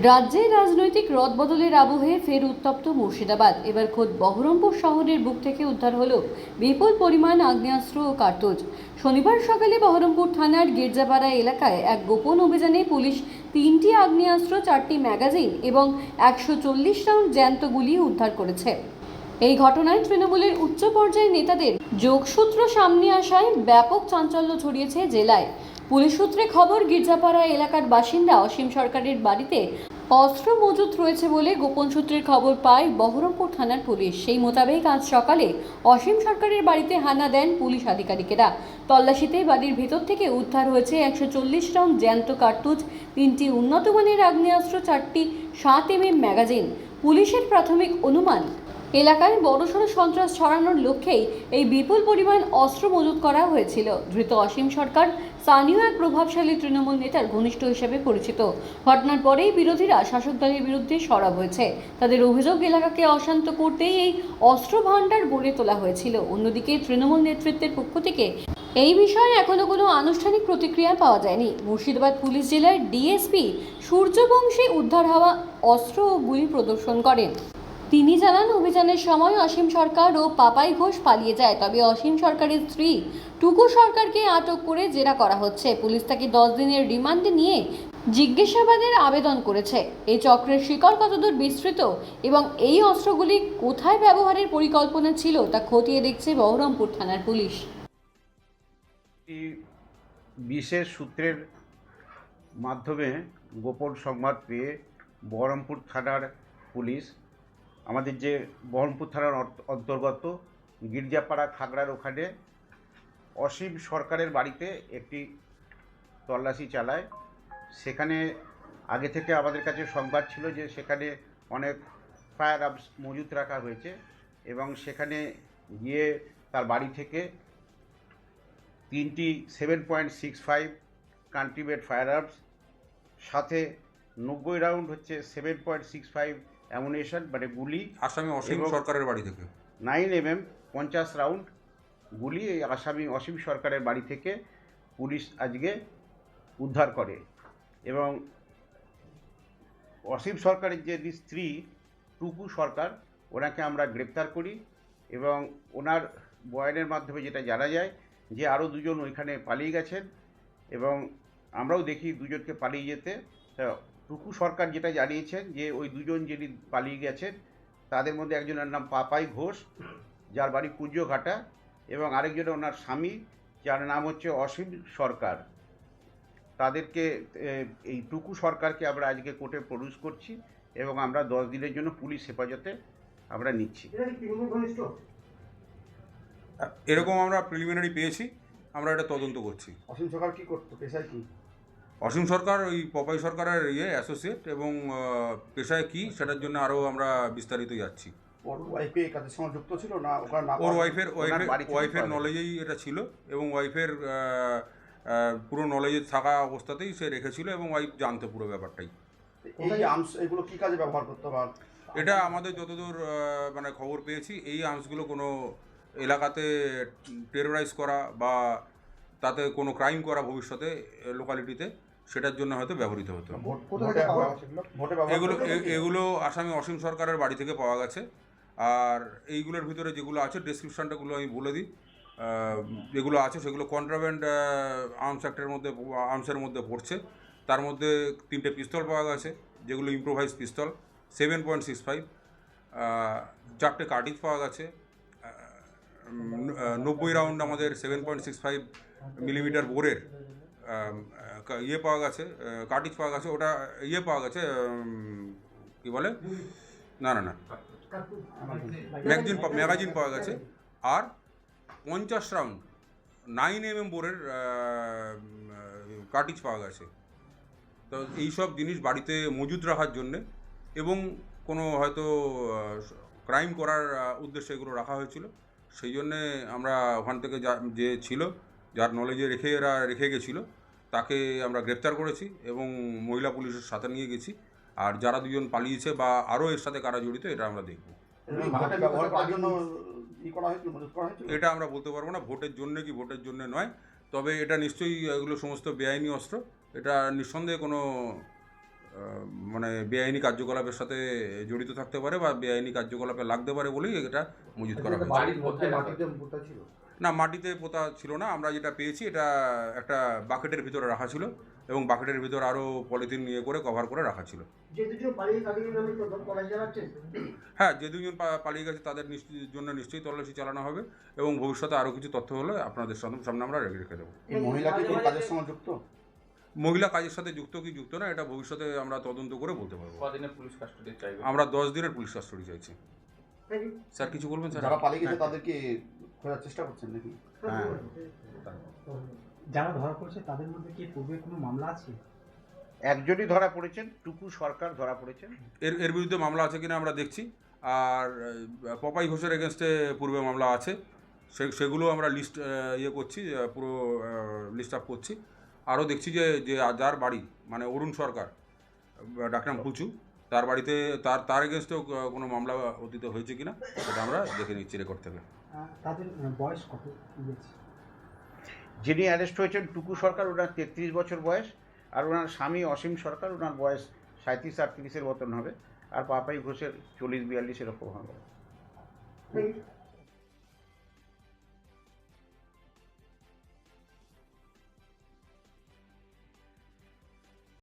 রাজ্যে রাজনৈতিক রদবদলের আবহে ফের উত্তপ্ত মুর্শিদাবাদ। এবার খোদ বহরমপুর শহরের বুক থেকে উদ্ধার হলো বিপুল পরিমাণ আগ্নেয়াস্ত্র ও কার্তুজ। শনিবার সকালে বহরমপুর থানার গির্জাপাড়া এলাকায় এক গোপন অভিযানে পুলিশ 3টি আগ্নেয়াস্ত্র, 4টি ম্যাগাজিন এবং 140 রাউন্ড জ্যান্ত গুলি উদ্ধার করেছে। এই ঘটনায় তৃণমূলের উচ্চ পর্যায়ের নেতাদের যোগসূত্র সামনে আসায় ব্যাপক চাঞ্চল্য ছড়িয়েছে জেলায়। পুলিশ সূত্রে খবর, গির্জাপাড়া এলাকার বাসিন্দা অসীম সরকারের বাড়িতে অস্ত্র মজুত রয়েছে বলে গোপন সূত্রের খবর পায় বহরমপুর থানার পুলিশ। সেই মোতাবেক আজ সকালে অসীম সরকারের বাড়িতে হানা দেন পুলিশ আধিকারিকেরা। তল্লাশিতে বাড়ির ভেতর থেকে উদ্ধার হয়েছে 140 রাউন্ড জ্যান্ত কার্তুজ, 3টি উন্নত মানের আগ্নেয়াস্ত্র, 4টি 7mm ম্যাগাজিন। পুলিশের প্রাথমিক অনুমান, এলাকায় বড়সড় সন্ত্রাস ছড়ানোর লক্ষ্যেই এই বিপুল পরিমাণ অস্ত্র মজুত করা হয়েছিল। ধৃত অসীম সরকার স্থানীয় এক প্রভাবশালী তৃণমূল নেতার ঘনিষ্ঠ হিসেবে পরিচিত। ঘটনার পরেই বিরোধীরা শাসক দলের বিরুদ্ধে সরব হয়েছে। তাদের অভিযোগ, এলাকাকে অশান্ত করতেই এই অস্ত্র ভাণ্ডার গড়ে তোলা হয়েছিল। অন্যদিকে তৃণমূল নেতৃত্বের পক্ষ থেকে এই বিষয়ে এখনো কোনো আনুষ্ঠানিক প্রতিক্রিয়া পাওয়া যায়নি। মুর্শিদাবাদ পুলিশ জেলার ডিএসপি সূর্যবংশী উদ্ধার হওয়া অস্ত্র ও গুলি প্রদর্শন করেন। তিনি জানান, অভিযানের সময় অসীম সরকার ও পাপাই ঘোষ পালিয়ে যায়। তবে অসীম সরকারের স্ত্রী টুকু সরকারকে আটক করে জেরা করা হচ্ছে। পুলিশ তাকে 10 দিনের রিমান্ডে নিয়ে জিজ্ঞাসাবাদের আবেদন করেছে। এই চক্রের শিকড় কতদূর বিস্তৃত এবং এই অস্ত্রগুলি কোথায় ব্যবহারের পরিকল্পনা ছিল তা খতিয়ে দেখছে বহরমপুর থানার পুলিশ। বিশেষ সূত্রের মাধ্যমে গোপন সংবাদ পেয়ে বহরমপুর থানার পুলিশ, আমাদের যে বহরমপুর থানার অন্তর্গত গির্জাপাড়া খাগড়ার ওখানে অসীম সরকারের বাড়িতে একটি তল্লাশি চালায়। সেখানে আগে থেকে আমাদের কাছে সংবাদ ছিল যে সেখানে অনেক ফায়ার আর্মস মজুত রাখা হয়েছে এবং সেখানে গিয়ে তার বাড়ি থেকে 3টি 7.65 কান্ট্রিমেড ফায়ার আর্মস, সাথে 90 রাউন্ড হচ্ছে 7.65 অ্যামুনেশন মানে গুলি, আসামি অসীম সরকারের বাড়ি থেকে 9mm 50 রাউন্ড গুলি এই আসামি অসীম সরকারের বাড়ি থেকে পুলিশ আজকে উদ্ধার করে। এবং অসীম সরকারের যে স্ত্রী টুকু সরকার, ওনাকে আমরা গ্রেপ্তার করি এবং ওনার বয়ানের মাধ্যমে যেটা জানা যায় যে আরও দুজন ওইখানে পালিয়ে গেছেন এবং আমরাও দেখি দুজনকে পালিয়ে যেতে। টুকু সরকার যেটা জানিয়েছেন যে ওই দুজন যিনি পালিয়ে গেছেন তাদের মধ্যে একজনের নাম পাপাই ঘোষ, যার বাড়ি কুঞ্জঘাটা, এবং আরেকজনের ওনার স্বামী, যার নাম হচ্ছে অসীম সরকার। তাদেরকে এই টুকু সরকারকে আমরা আজকে কোর্টে প্রডিউস করছি এবং আমরা 10 দিনের জন্য পুলিশ হেফাজতে আমরা নিচ্ছি। এরকম আমরা প্রিলিমিনারি পেয়েছি, আমরা এটা তদন্ত করছি। অসীম সরকার কি করতো, পেশায় কি? অসীম সরকার ওই পপাই সরকারের অ্যাসোসিয়েট, এবং পেশায় কি সেটার জন্য আরও আমরা বিস্তারিত যাচ্ছি। ওর ওয়াইফে কাজের সঙ্গে যুক্ত ছিল না? ওখানে না, ওর ওয়াইফের নলেজেই এটা ছিল এবং ওয়াইফের পুরো নলেজে থাকা অবস্থাতেই সে রেখেছিল এবং ওয়াইফ জানতো পুরো ব্যাপারটাই। এই আর্মস এগুলো কি কাজে ব্যবহার করতে পার? এটা আমাদের যতদূর মানে খবর পেয়েছি, এই আর্মসগুলো কোনো এলাকাতে টেরোরাইজ করা বা তাতে কোনো ক্রাইম করা ভবিষ্যতে লোকালিটিতে, সেটার জন্য হয়তো ব্যবহৃত হতো। এগুলো আসামি অসীম সরকারের বাড়ি থেকে পাওয়া গেছে। আর এইগুলোর ভিতরে যেগুলো আছে, ডেসক্রিপশানটাগুলো আমি বলে দিই। যেগুলো আছে সেগুলো কন্ট্রাব্যান্ড আর্মসের মধ্যে পড়ছে। তার মধ্যে 3টে পিস্তল পাওয়া গেছে, যেগুলো ইম্প্রোভাইজ পিস্তল 7.65, 4টে কার্টিজ পাওয়া গেছে, 90 রাউন্ড আমাদের 7.65 মিলিমিটার বোরের পাওয়া গেছে, কার্টিজ পাওয়া গেছে। ওটা পাওয়া গেছে, কি বলে, না ম্যাগাজিন পাওয়া গেছে। আর 50 রাউন্ড 9mm বোরের কার্টিজ পাওয়া গেছে। তো এইসব জিনিস বাড়িতে মজুদ রাখার জন্যে এবং কোনো হয়তো ক্রাইম করার উদ্দেশ্যে এগুলো রাখা হয়েছিল। সেই জন্যে আমরা ওখান থেকে যে ছিল, যার নলেজে রেখে গেছিলো, তাকে আমরা গ্রেপ্তার করেছি এবং মহিলা পুলিশের সাথে নিয়ে গেছি। আর যারা দুজন পালিয়েছে বা আরও এর সাথে কারা জড়িত, এটা আমরা দেখব। এটা আমরা বলতে পারবো না ভোটের জন্য কি ভোটের জন্য নয়, তবে এটা নিশ্চয়ই এগুলো সমস্ত বেআইনি অস্ত্র। এটা নিঃসন্দেহে কোনো মানে বেআইনি কার্যকলাপের সাথে জড়িত থাকতে পারে বা বেআইনি কার্যকলাপে লাগতে পারে বলেই এটা মজুত করা হয়েছে। বাড়ির মধ্যে মাটিতে পোতা ছিল? না, মাটিতে পোতা ছিল না। আমরা যেটা পেয়েছি এটা একটা বাকেটের ভিতরে রাখা ছিল এবং বাকেটের ভিতর আরও পলিথিন নিয়ে করে কভার করে রাখা ছিল। যে দুজন পালিয়ে তাদের নামে তল্লাশি চালাচ্ছেন? হ্যাঁ, যে দুজন পালিয়ে গেছে তাদের জন্য নিশ্চয়ই তল্লাশি চালানো হবে এবং ভবিষ্যতে আরও কিছু তথ্য হলে আপনাদের সামনে আমরা রেখে দেবো। এই মহিলা কি কোনো কাজের সঙ্গে যুক্ত? মহিলা কাজের সাথে যুক্ত কি যুক্ত না এটা ভবিষ্যতে আমরা তদন্ত করে বলতে পারবো। কদিনের পুলিশ কাস্টডি চাইবে? আমরা 10 দিনের পুলিশ কাস্টডি চাইছি। Thank you. স্যার কিছু বলবেন স্যার? যারা পালিয়ে গেছে তাদেরকে খোঁজার চেষ্টা করছেন নাকি? হ্যাঁ। যারা ধরা পড়েছে তাদের মধ্যে কি পূর্বে কোনো মামলা আছে? একজনই ধরা পড়েছেন, টুকু সরকার ধরা পড়েছেন। এর বিরুদ্ধে মামলা আছে কিনা আমরা দেখছি। আর পপাই ঘোষের এগেনস্টে পূর্বে মামলা আছে, সেগুলো আমরা লিস্ট করছি, পুরো লিস্ট আপ করছি। আরও দেখছি যে যার বাড়ি মানে অরুণ সরকার, ডাকনাম কুচু, তার বাড়িতে তার এগেনস্টেও কোনো মামলা অতীত হয়েছে কিনা সেটা আমরা দেখে নিচ্ছি রেকর্ড থেকে। তাদের বয়স কত হয়েছে? যিনি অ্যারেস্ট হয়েছেন টুকু সরকার, ওনার 33 বছর বয়স, আর ওনার স্বামী অসীম সরকার, ওনার বয়স 37-38-এর মতন হবে, আর পাপাই ঘোষের 40-42 এরকম হবে। Thank you.